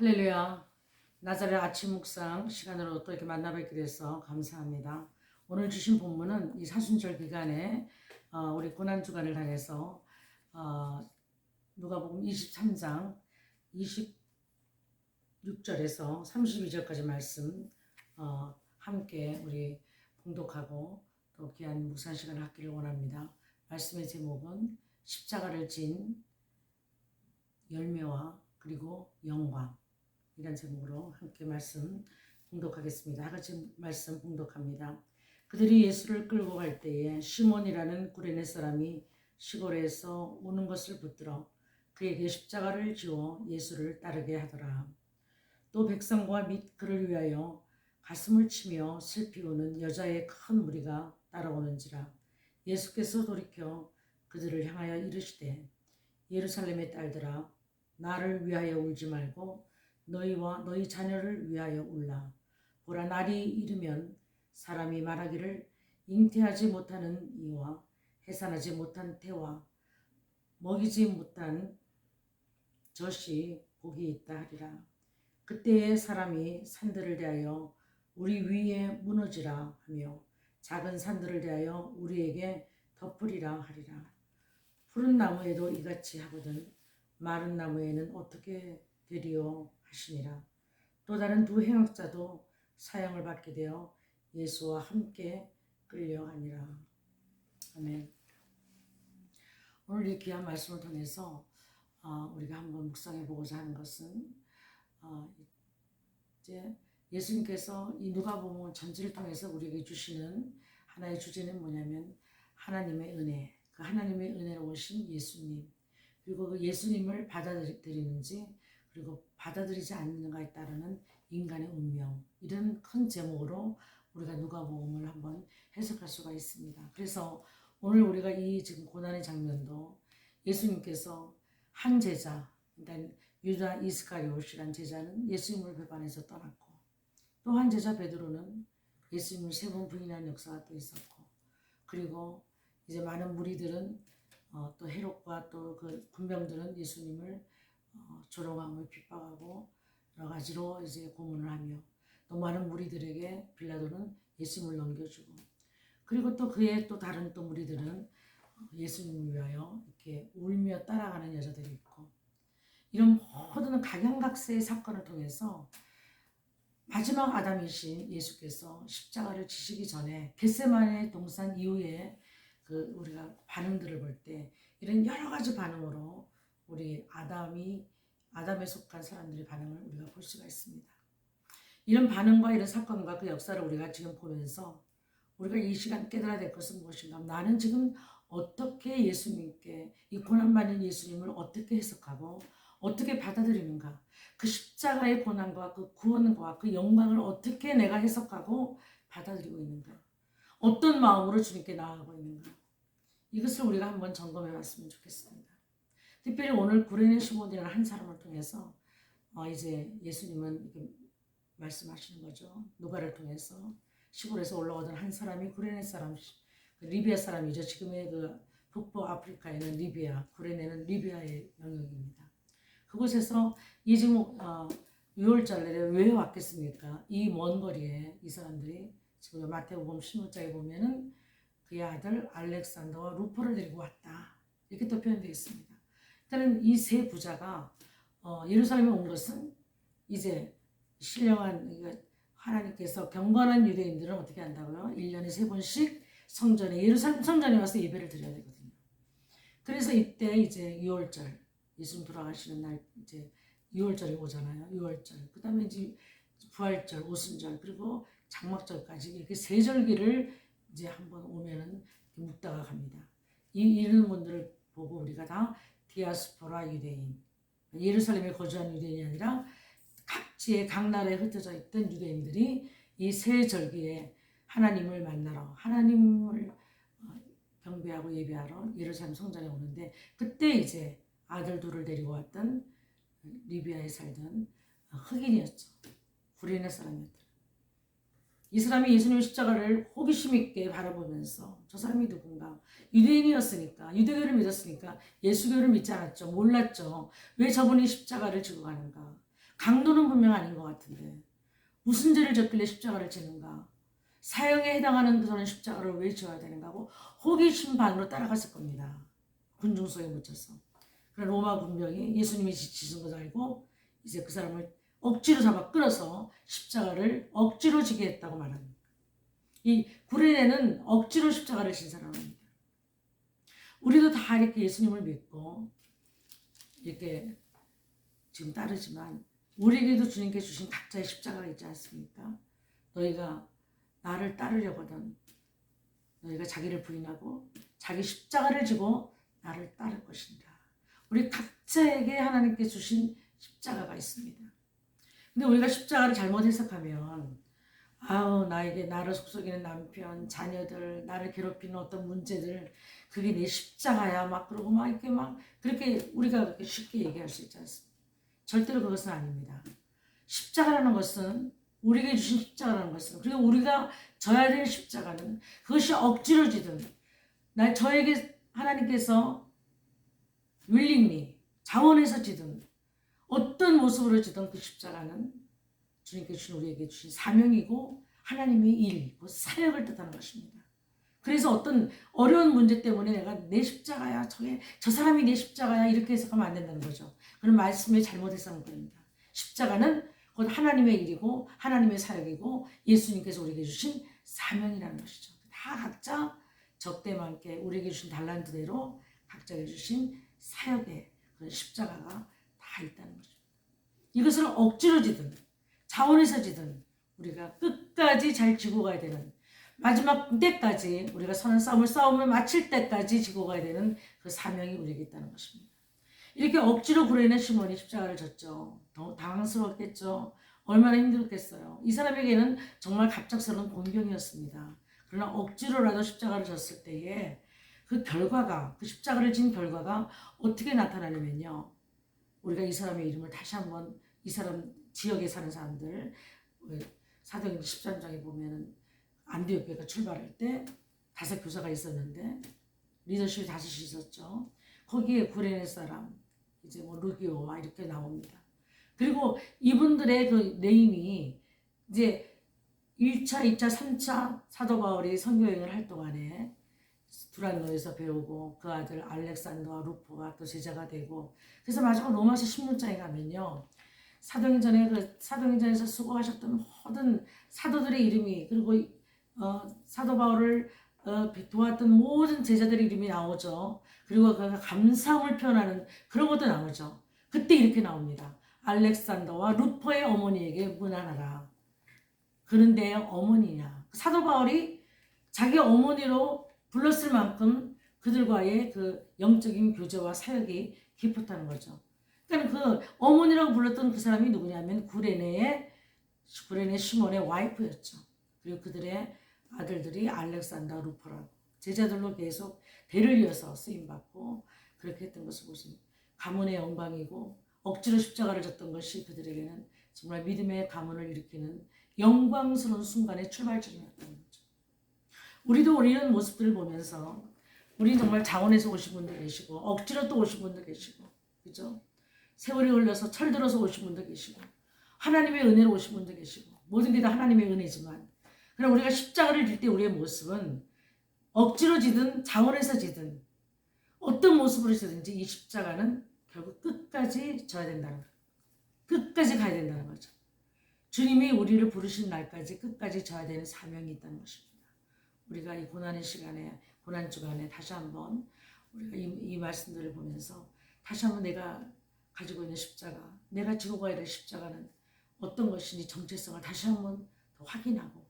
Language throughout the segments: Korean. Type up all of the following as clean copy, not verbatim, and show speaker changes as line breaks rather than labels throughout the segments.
할렐루야. 나자렛 아침 묵상 시간으로 또 이렇게 만나뵙게 돼서 감사합니다. 오늘 주신 본문은 이 사순절 기간에 우리 고난주간을 당해서 누가복음 23장 26절에서 32절까지 말씀 함께 우리 봉독하고 또 귀한 묵상 시간을 갖기를 원합니다. 말씀의 제목은 십자가를 진 열매와 그리고 영광, 이런 제목으로 함께 말씀 봉독하겠습니다. 하같이 말씀 봉독합니다. 그들이 예수를 끌고 갈 때에 시몬이라는 구레네 사람이 시골에서 오는 것을 붙들어 그에게 십자가를 지워 예수를 따르게 하더라. 또 백성과 및 그를 위하여 가슴을 치며 슬피 우는 여자의 큰 무리가 따라오는지라. 예수께서 돌이켜 그들을 향하여 이르시되 예루살렘의 딸들아, 나를 위하여 울지 말고 너희와 너희 자녀를 위하여 울라. 보라, 날이 이르면 사람이 말하기를 잉태하지 못하는 이와 해산하지 못한 태와 먹이지 못한 젖이 복이 있다 하리라. 그때에 사람이 산들을 대하여 우리 위에 무너지라 하며 작은 산들을 대하여 우리에게 덮으리라 하리라. 푸른 나무에도 이같이 하거든 마른 나무에는 어떻게 되리요 하시니라. 또 다른 두 행악자도 사형을 받게 되어 예수와 함께 끌려가니라. 아멘. 오늘 이 귀한 말씀을 통해서 우리가 한번 묵상해 보고자 하는 것은 이제 예수님께서 이 누가복음 전체를 통해서 우리에게 주시는 하나의 주제는 뭐냐면 하나님의 은혜, 그 하나님의 은혜로 오신 예수님, 그리고 그 예수님을 받아들이는지 그리고 받아들이지 않는가에 따르는 인간의 운명, 이런 큰 제목으로 우리가 누가복음을 한번 해석할 수가 있습니다. 그래서 오늘 우리가 이 지금 고난의 장면도 예수님께서 한 제자, 그러니까 유다 이스카리옷이란 제자는 예수님을 배반해서 떠났고, 또 한 제자 베드로는 예수님을 3번 부인한 역사가 또 있었고, 그리고 이제 많은 무리들은 또 헤롯과 또 그 군병들은 예수님을 조롱하고 핍박하고 여러 가지로 이제 고문을 하며, 또 많은 무리들에게 빌라도는 예수님을 넘겨주고, 그리고 또 그의 또 다른 또 무리들은 예수님을 위하여 이렇게 울며 따라가는 여자들이 있고, 이런 모든 각양각색의 사건을 통해서 마지막 아담이신 예수께서 십자가를 지시기 전에 겟세마네 동산 이후에 그 우리가 반응들을 볼 때 이런 여러 가지 반응으로 우리 아담에 속한 사람들의 반응을 우리가 볼 수가 있습니다. 이런 반응과 이런 사건과 그 역사를 우리가 지금 보면서 우리가 이 시간 깨달아야 될 것은 무엇인가? 나는 지금 어떻게 예수님께, 이 고난 받는 예수님을 어떻게 해석하고 어떻게 받아들이는가? 그 십자가의 고난과 그 구원과 그 영광을 어떻게 내가 해석하고 받아들이고 있는가? 어떤 마음으로 주님께 나아가고 있는가? 이것을 우리가 한번 점검해 봤으면 좋겠습니다. 특별히 오늘 구레네 시몬이라는 한 사람을 통해서 이제 예수님은 이렇게 말씀하시는 거죠. 누가를 통해서 시골에서 올라오던 한 사람이 구레네 사람, 리비아 사람이죠. 지금의 그 북부 아프리카에는 리비아, 구레네는 리비아의 영역입니다. 그곳에서 이 지금 6월절 내에 왜 왔겠습니까? 이 먼 거리에 이 사람들이 지금 마태복음 16장에 보면은 그의 아들 알렉산더와 루포를 데리고 왔다, 이렇게 또 표현되어 있습니다. 일단은 이 세 부자가 예루살렘에 온 것은 이제 신령한, 하나님께서 경건한 유대인들은 어떻게 한다고요? 1년에 3번씩 성전에, 예루살렘 성전에 와서 예배를 드려야 되거든요. 그래서 이때 이제 6월절, 예수님 돌아가시는 날 이제 6월절이 오잖아요. 6월절. 그 다음에 이제 부활절, 오순절, 그리고 장막절까지 이렇게 세 절기를 이제 한번 오면은 묵다가 갑니다. 이런 분들을 보고 우리가 다 디아스포라 유대인, 예루살렘에 거주한 유대인이 아니라 각지의 각 나라에 흩어져 있던 유대인들이 이 세 절기에 하나님을 만나러, 하나님을 경배하고 예배하러 예루살렘 성전에 오는데, 그때 이제 아들 둘을 데리고 왔던 리비아에 살던 흑인이었죠. 구레네 사람이었더라. 이 사람이 예수님의 십자가를 호기심 있게 바라보면서 저 사람이 누군가, 유대인이었으니까, 유대교를 믿었으니까 예수교를 믿지 않았죠. 몰랐죠. 왜 저분이 십자가를 지고 가는가. 강도는 분명 아닌 것 같은데 무슨 죄를 졌길래 십자가를 지는가? 사형에 해당하는 그런 십자가를 왜 져야 되는가 하고 호기심 반으로 따라갔을 겁니다. 군중소에 묻혀서. 그런 로마 군병이 예수님이 지신 것을 알고 이제 그 사람을 억지로 잡아 끌어서 십자가를 억지로 지게 했다고 말합니다. 이 구레네는 억지로 십자가를 진 사람입니다. 우리도 다 이렇게 예수님을 믿고 이렇게 지금 따르지만 우리에게도 주님께 주신 각자의 십자가가 있지 않습니까? 너희가 나를 따르려거든 너희가 자기를 부인하고 자기 십자가를 지고 나를 따를 것이니라. 우리 각자에게 하나님께 주신 십자가가 있습니다. 근데 우리가 십자가를 잘못 해석하면 나에게 나를 속썩이는 남편, 자녀들, 나를 괴롭히는 어떤 문제들 그게 내 십자가야 막 그러고 막 이렇게 막 그렇게 우리가 그렇게 쉽게 얘기할 수 있지 않습니까? 절대로 그것은 아닙니다. 십자가라는 것은 우리에게 주신 십자가라는 것은 그리고 우리가 져야 될 십자가는 그것이 억지로 지든 저에게 하나님께서 willingly 자원해서 지든 어떤 모습으로 지든 그 십자가는 주님께 주신 우리에게 주신 사명이고 하나님의 일, 그 사역을 뜻하는 것입니다. 그래서 어떤 어려운 문제 때문에 내가 내 십자가야, 저 사람이 내 십자가야 이렇게 해석하면 안 된다는 거죠. 그런 말씀을 잘못 해석한 겁니다. 십자가는 곧 하나님의 일이고 하나님의 사역이고 예수님께서 우리에게 주신 사명이라는 것이죠. 다 각자 적대만께 우리에게 주신 달란트대로 각자에게 주신 사역의 그런 십자가가 다 있다는 거죠. 이것을 억지로 지든 자원해서 지든 우리가 끝까지 잘 지고 가야 되는 마지막 때까지 우리가 서는 싸움을 마칠 때까지 지고 가야 되는 그 사명이 우리에게 있다는 것입니다. 이렇게 억지로 구레네 시몬이 십자가를 졌죠. 더 당황스러웠겠죠. 얼마나 힘들었겠어요. 이 사람에게는 정말 갑작스러운 공경이었습니다. 그러나 억지로라도 십자가를 졌을 때에 그 결과가 그 십자가를 진 결과가 어떻게 나타나냐면요. 우리가 이 사람의 이름을 다시 한번 이 사람 지역에 사는 사람들 사도행전 13장에 보면은 안디옥교회가 출발할 때 5 교사가 있었는데 리더십이 5이 있었죠. 거기에 구레네 사람 이제 뭐 루기오 막 이렇게 나옵니다. 그리고 이분들의 그 네임이 이제 1차, 2차, 3차 사도 바울이 선교여행을 할 동안에 두란노에서 배우고 그 아들 알렉산더와 루포가 또 제자가 되고 그래서 마지막 로마서 16장에 가면요. 사도행전에서 수고하셨던 모든 사도들의 이름이 그리고 사도 바울을 도왔던 모든 제자들의 이름이 나오죠. 그리고 그가 감사함을 표현하는 그런 것도 나오죠. 그때 이렇게 나옵니다. 알렉산더와 루포의 어머니에게 문안하라. 그는 내 어머니냐. 사도 바울이 자기 어머니로 불렀을 만큼 그들과의 그 영적인 교제와 사역이 깊었다는 거죠. 그러니까 그 어머니라고 불렀던 그 사람이 누구냐면 구레네 시몬의 와이프였죠. 그리고 그들의 아들들이 알렉산더 루퍼라고 제자들로 계속 대를 이어서 쓰임받고 그렇게 했던 것을 보시면 가문의 영광이고 억지로 십자가를 졌던 것이 그들에게는 정말 믿음의 가문을 일으키는 영광스러운 순간의 출발점이었던 거죠. 우리도 이런 모습들을 보면서 우리 정말 자원에서 오신 분들 계시고 억지로 또 오신 분들 계시고 그죠? 세월이 흘러서 철들어서 오신 분들 계시고 하나님의 은혜로 오신 분들 계시고 모든 게 다 하나님의 은혜지만 그럼 우리가 십자가를 질 때 우리의 모습은 억지로 지든 자원해서 지든 어떤 모습으로 지든지 이 십자가는 결국 끝까지 져야 된다는 거예요. 끝까지 가야 된다는 거죠. 주님이 우리를 부르신 날까지 끝까지 져야 되는 사명이 있다는 것입니다. 우리가 이 고난의 시간에 고난 주간에 다시 한번 우리가 이 말씀들을 보면서 다시 한번 내가 가지고 있는 십자가, 내가 지고 가야 될 십자가는 어떤 것인지 정체성을 다시 한번 더 확인하고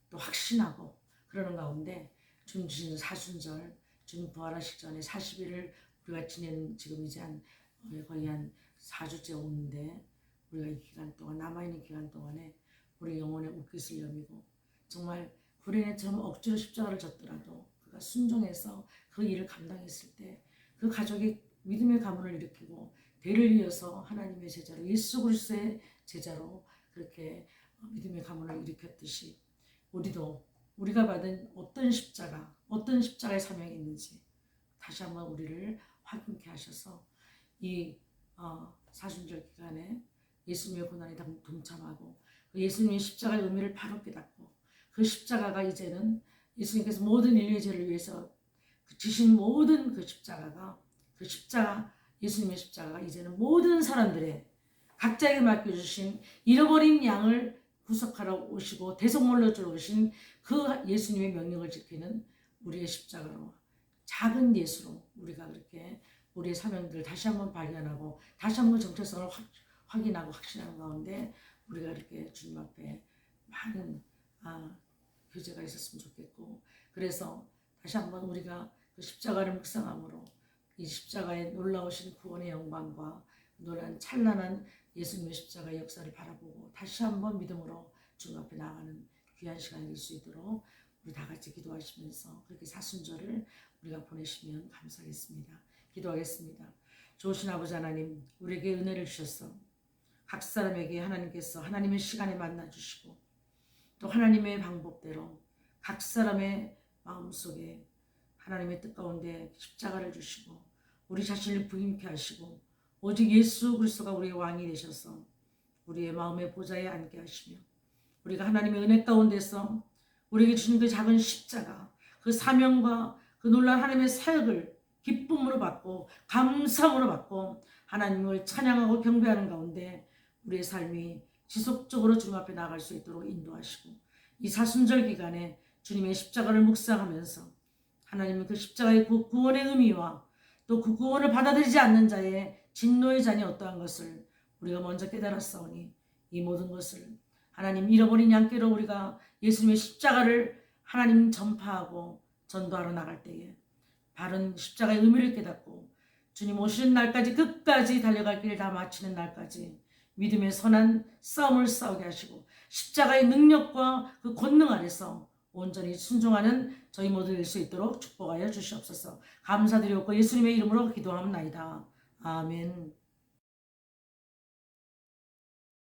또 확신하고 그러는 가운데 주님 주시는 사순절, 주님 부활하시기 전에 40일을 우리가 지내는 지금 이제 거의 한 4주째 오는데 우리가 이 기간 동안 남아있는 기간 동안에 우리 영혼의 웃기슬염이고 정말 구레네처럼 억지로 십자가를 졌더라도 그가 순종해서 그 일을 감당했을 때 그 가족이 믿음의 가문을 일으키고 대를 이어서 하나님의 제자로 예수 그리스도의 제자로 그렇게 믿음의 가문을 일으켰듯이 우리도 우리가 받은 어떤 십자가의 사명이 있는지 다시 한번 우리를 확인케 하셔서 이 사순절 기간에 예수님의 고난에 동참하고 그 예수님의 십자가의 의미를 바로 깨닫고 그 십자가가 이제는 예수님께서 모든 인류의 죄를 위해서 지신 모든 그 십자가가 그 십자가 예수님의 십자가가 이제는 모든 사람들의 각자에게 맡겨주신 잃어버린 양을 구속하러 오시고 대속물로 들어오신 그 예수님의 명령을 지키는 우리의 십자가로 작은 예수로 우리가 그렇게 우리의 사명들을 다시 한번 발견하고 다시 한번 정체성을 확인하고 확신하는 가운데 우리가 이렇게 주님 앞에 많은 교제가 있었으면 좋겠고 그래서 다시 한번 우리가 그 십자가를 묵상함으로 이 십자가의 놀라우신 구원의 영광과 놀란 찬란한 예수님의 십자가의 역사를 바라보고 다시 한번 믿음으로 주님 앞에 나아가는 귀한 시간이 될 수 있도록 우리 다 같이 기도하시면서 그렇게 사순절을 우리가 보내시면 감사하겠습니다. 기도하겠습니다. 좋으신 아버지 하나님, 우리에게 은혜를 주셔서 각 사람에게 하나님께서 하나님의 시간에 만나 주시고 또 하나님의 방법대로 각 사람의 마음속에 하나님의 뜻 가운데 십자가를 주시고 우리 자신을 부인케 하시고 오직 예수 그리스도가 우리의 왕이 되셔서 우리의 마음의 보좌에 앉게 하시며 우리가 하나님의 은혜 가운데서 우리에게 주신 그 작은 십자가 그 사명과 그 놀라운 하나님의 사역을 기쁨으로 받고 감사함으로 받고 하나님을 찬양하고 경배하는 가운데 우리의 삶이 지속적으로 주님 앞에 나아갈 수 있도록 인도하시고 이 사순절 기간에 주님의 십자가를 묵상하면서 하나님은 그 십자가의 구원의 의미와 또 그 구원을 받아들이지 않는 자의 진노의 잔이 어떠한 것을 우리가 먼저 깨달았사오니 이 모든 것을 하나님 잃어버린 양께로 우리가 예수님의 십자가를 하나님 전파하고 전도하러 나갈 때에 바른 십자가의 의미를 깨닫고 주님 오시는 날까지 끝까지 달려갈 길을 다 마치는 날까지 믿음의 선한 싸움을 싸우게 하시고 십자가의 능력과 그 권능 아래서 온전히 순종하는 저희 모두 될 수 있도록 축복하여 주시옵소서. 감사드리옵고 예수님의 이름으로 기도합나이다. 아멘.